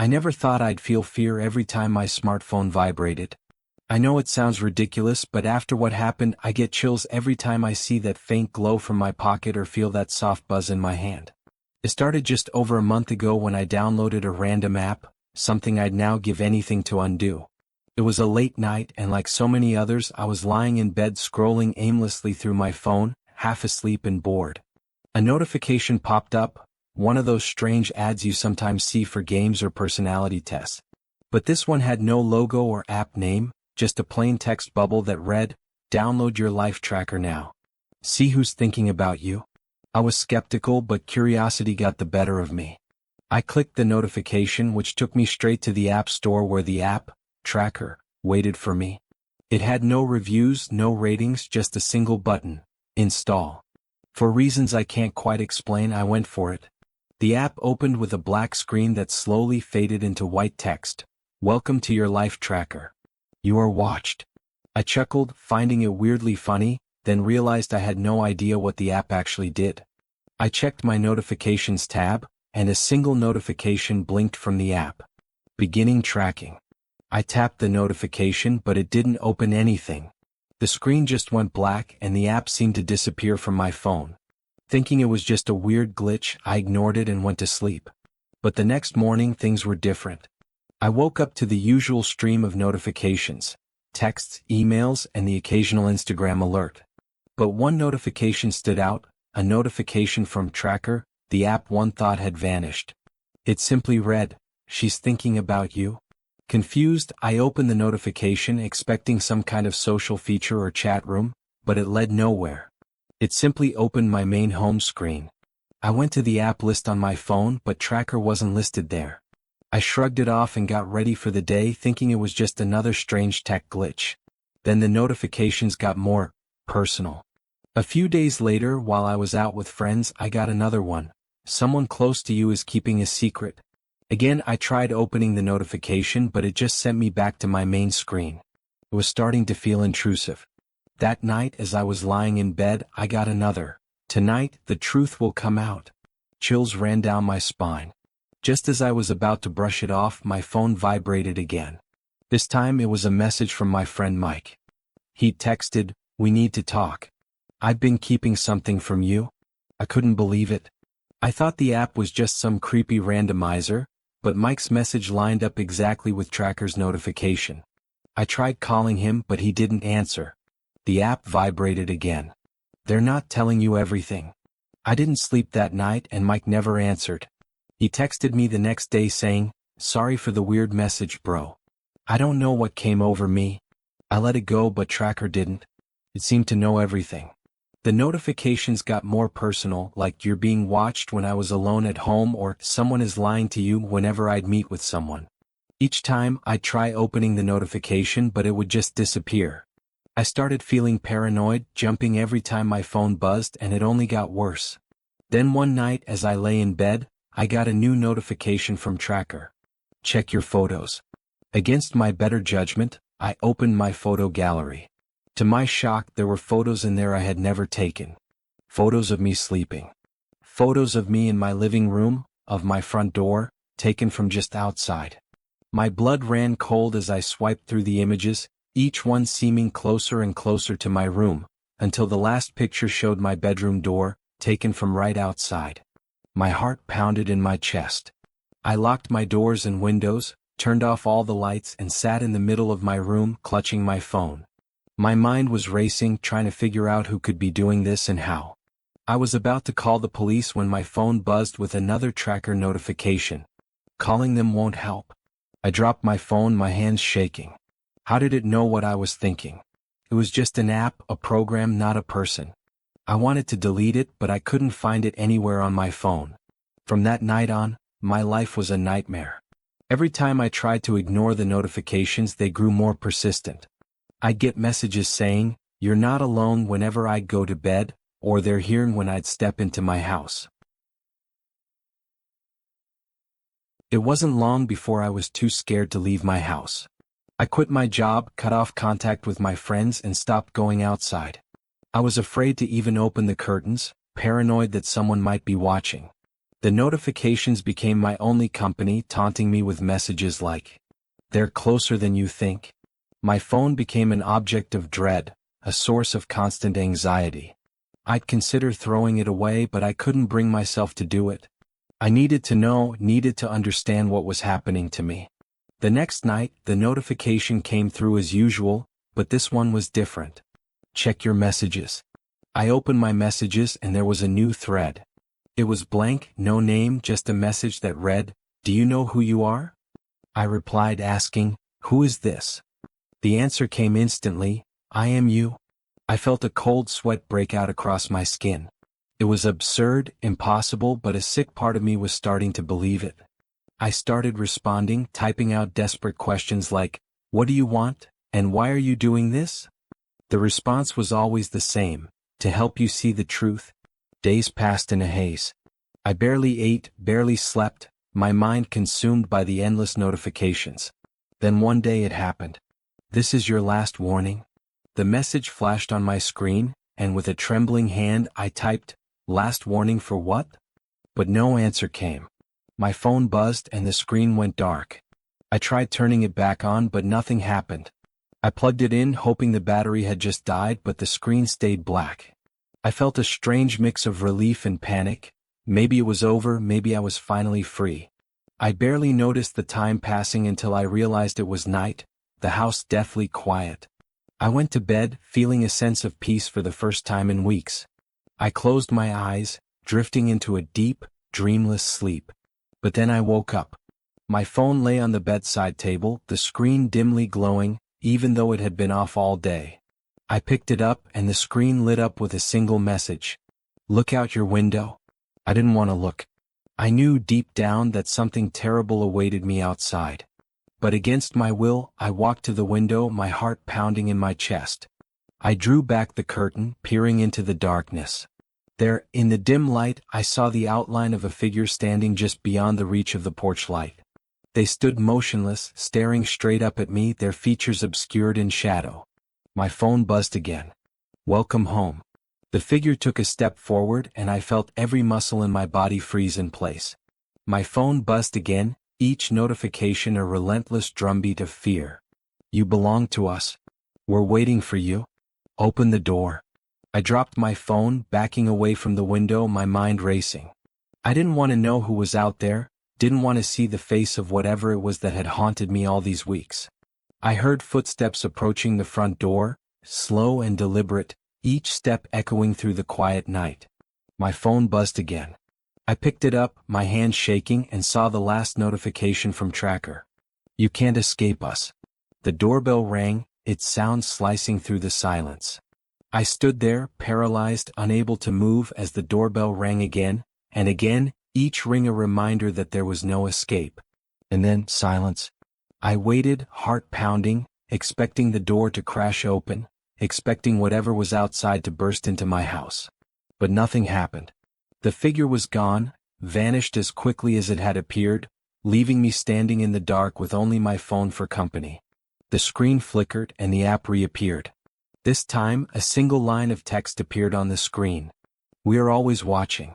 I never thought I'd feel fear every time my smartphone vibrated. I know it sounds ridiculous, but after what happened, I get chills every time I see that faint glow from my pocket or feel that soft buzz in my hand. It started just over a month ago when I downloaded a random app, something I'd now give anything to undo. It was a late night, and like so many others, I was lying in bed scrolling aimlessly through my phone, half asleep and bored. A notification popped up, one of those strange ads you sometimes see for games or personality tests. But this one had no logo or app name, just a plain text bubble that read, "Download your life tracker now. See who's thinking about you." I was skeptical, but curiosity got the better of me. I clicked the notification, which took me straight to the App Store where the app, Tracker, waited for me. It had no reviews, no ratings, just a single button, install. For reasons I can't quite explain, I went for it. The app opened with a black screen that slowly faded into white text. "Welcome to your life tracker. You are watched." I chuckled, finding it weirdly funny, then realized I had no idea what the app actually did. I checked my notifications tab, and a single notification blinked from the app. Beginning tracking. I tapped the notification, but it didn't open anything. The screen just went black and the app seemed to disappear from my phone. Thinking it was just a weird glitch, I ignored it and went to sleep. But the next morning things were different. I woke up to the usual stream of notifications, texts, emails, and the occasional Instagram alert. But one notification stood out, a notification from Tracker, the app one thought had vanished. It simply read, "She's thinking about you." Confused, I opened the notification expecting some kind of social feature or chat room, but it led nowhere. It simply opened my main home screen. I went to the app list on my phone, but Tracker wasn't listed there. I shrugged it off and got ready for the day, thinking it was just another strange tech glitch. Then the notifications got more personal. A few days later, while I was out with friends, I got another one. "Someone close to you is keeping a secret." Again, I tried opening the notification, but it just sent me back to my main screen. It was starting to feel intrusive. That night, as I was lying in bed, I got another. "Tonight, the truth will come out." Chills ran down my spine. Just as I was about to brush it off, my phone vibrated again. This time it was a message from my friend Mike. He texted, "We need to talk. I've been keeping something from you." I couldn't believe it. I thought the app was just some creepy randomizer, but Mike's message lined up exactly with Tracker's notification. I tried calling him, but he didn't answer. The app vibrated again. "They're not telling you everything." I didn't sleep that night and Mike never answered. He texted me the next day saying, "Sorry for the weird message, bro. I don't know what came over me. I let it go, but Tracker didn't. It seemed to know everything." The notifications got more personal, like "You're being watched" when I was alone at home, or "Someone is lying to you" whenever I'd meet with someone. Each time, I'd try opening the notification, but it would just disappear. I started feeling paranoid, jumping every time my phone buzzed, and it only got worse. Then one night, as I lay in bed, I got a new notification from Tracker. "Check your photos." Against my better judgment, I opened my photo gallery. To my shock, there were photos in there I had never taken. Photos of me sleeping. Photos of me in my living room, of my front door, taken from just outside. My blood ran cold as I swiped through the images, each one seeming closer and closer to my room, until the last picture showed my bedroom door, taken from right outside. My heart pounded in my chest. I locked my doors and windows, turned off all the lights, and sat in the middle of my room, clutching my phone. My mind was racing, trying to figure out who could be doing this and how. I was about to call the police when my phone buzzed with another Tracker notification. Calling them won't help. I dropped my phone, my hands shaking. How did it know what I was thinking? It was just an app, a program, not a person. I wanted to delete it, but I couldn't find it anywhere on my phone. From that night on, my life was a nightmare. Every time I tried to ignore the notifications, they grew more persistent. I'd get messages saying, "You're not alone," whenever I'd go to bed, or "They're here" when I'd step into my house. It wasn't long before I was too scared to leave my house. I quit my job, cut off contact with my friends, and stopped going outside. I was afraid to even open the curtains, paranoid that someone might be watching. The notifications became my only company, taunting me with messages like, "They're closer than you think." My phone became an object of dread, a source of constant anxiety. I'd consider throwing it away, but I couldn't bring myself to do it. I needed to know, needed to understand what was happening to me. The next night, the notification came through as usual, but this one was different. "Check your messages." I opened my messages and there was a new thread. It was blank, no name, just a message that read, "Do you know who you are?" I replied asking, "Who is this?" The answer came instantly, "I am you." I felt a cold sweat break out across my skin. It was absurd, impossible, but a sick part of me was starting to believe it. I started responding, typing out desperate questions like, "What do you want? And why are you doing this?" The response was always the same, "To help you see the truth." Days passed in a haze. I barely ate, barely slept, my mind consumed by the endless notifications. Then one day it happened. "This is your last warning." The message flashed on my screen, and with a trembling hand I typed, "Last warning for what?" But no answer came. My phone buzzed and the screen went dark. I tried turning it back on, but nothing happened. I plugged it in, hoping the battery had just died, but the screen stayed black. I felt a strange mix of relief and panic. Maybe it was over, maybe I was finally free. I barely noticed the time passing until I realized it was night, the house deathly quiet. I went to bed, feeling a sense of peace for the first time in weeks. I closed my eyes, drifting into a deep, dreamless sleep. But then I woke up. My phone lay on the bedside table, the screen dimly glowing, even though it had been off all day. I picked it up and the screen lit up with a single message. "Look out your window." I didn't want to look. I knew deep down that something terrible awaited me outside. But against my will, I walked to the window, my heart pounding in my chest. I drew back the curtain, peering into the darkness. There, in the dim light, I saw the outline of a figure standing just beyond the reach of the porch light. They stood motionless, staring straight up at me, their features obscured in shadow. My phone buzzed again. "Welcome home." The figure took a step forward and I felt every muscle in my body freeze in place. My phone buzzed again, each notification a relentless drumbeat of fear. "You belong to us. We're waiting for you. Open the door." I dropped my phone, backing away from the window, my mind racing. I didn't want to know who was out there, didn't want to see the face of whatever it was that had haunted me all these weeks. I heard footsteps approaching the front door, slow and deliberate, each step echoing through the quiet night. My phone buzzed again. I picked it up, my hand shaking, and saw the last notification from Tracker. "You can't escape us." The doorbell rang, its sound slicing through the silence. I stood there, paralyzed, unable to move as the doorbell rang again, and again, each ring a reminder that there was no escape. And then silence. I waited, heart pounding, expecting the door to crash open, expecting whatever was outside to burst into my house. But nothing happened. The figure was gone, vanished as quickly as it had appeared, leaving me standing in the dark with only my phone for company. The screen flickered and the app reappeared. This time, a single line of text appeared on the screen. "We are always watching.